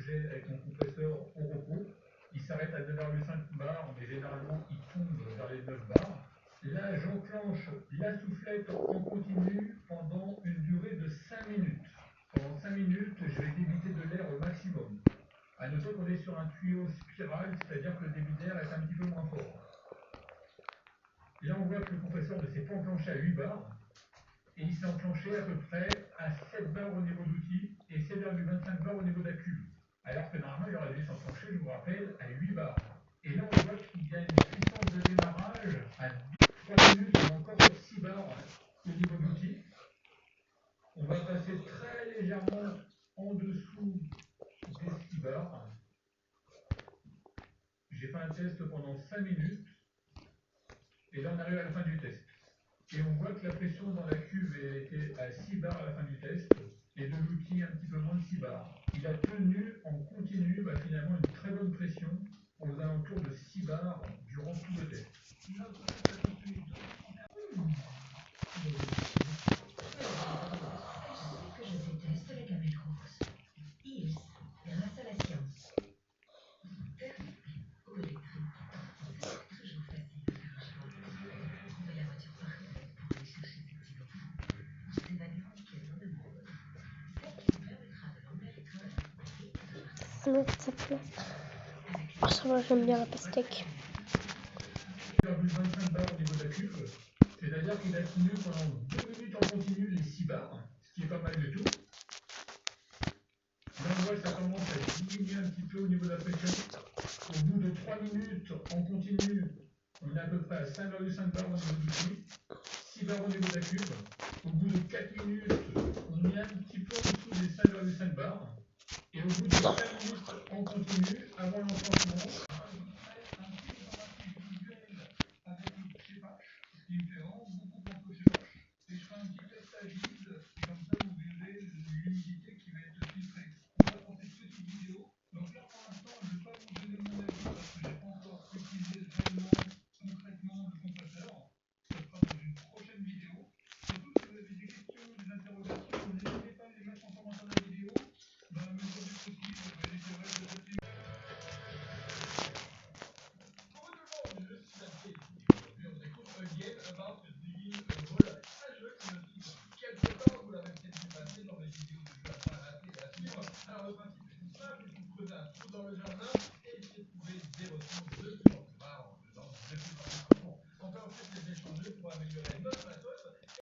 j'ai avec mon compresseur au repos. Il s'arrête à 9,5 bars, mais généralement il tombe vers les 9 bars. Là, j'enclenche la soufflette en continu pendant une durée de 5 minutes. Pendant 5 minutes, je vais débiter de l'air au maximum. À noter qu'on est sur un tuyau spirale, c'est-à-dire que le débit d'air est un petit peu moins fort. Là, on voit que le compresseur ne s'est pas enclenché à 8 bars, et il s'est enclenché à peu près à 7 bars au niveau d'outil et 7,25 bars au niveau de la cube. Alors que normalement, il aurait dû s'enclencher, je vous rappelle, à 8 bars. Et là, on voit qu'il y a une puissance de démarrage à 3 minutes, on est encore sur 6 bars au niveau d'outil. On va passer très légèrement en dessous des 6 bars. J'ai fait un test pendant 5 minutes. Et là, on arrive à la fin du test. Et on voit que la pression dans la cuve était à 6 bars à la fin du test, et de l'outil un petit peu moins de 6 bars. Il a tenu en continu finalement une très bonne pression aux alentours de 6 bars durant tout le test. Ça plaît. Oh, ça va, j'aime bien la pastèque. 7,25 bars au niveau de la cuve, c'est-à-dire qu'il a tenu pendant 2 minutes en continu les 6 bars, ce qui est pas mal du tout. Là, on voit que ça commence à diminuer un petit peu au niveau de la pression. Au bout de 3 minutes en continu, on est à peu près à 5,5 bars au niveau du l'outil, 6 bars au niveau de la cuve. Au bout de 4 minutes, on est un petit peu en dessous des 5,5 bars. Et au bout de 5 minutes en continu, avant l'enclenchement,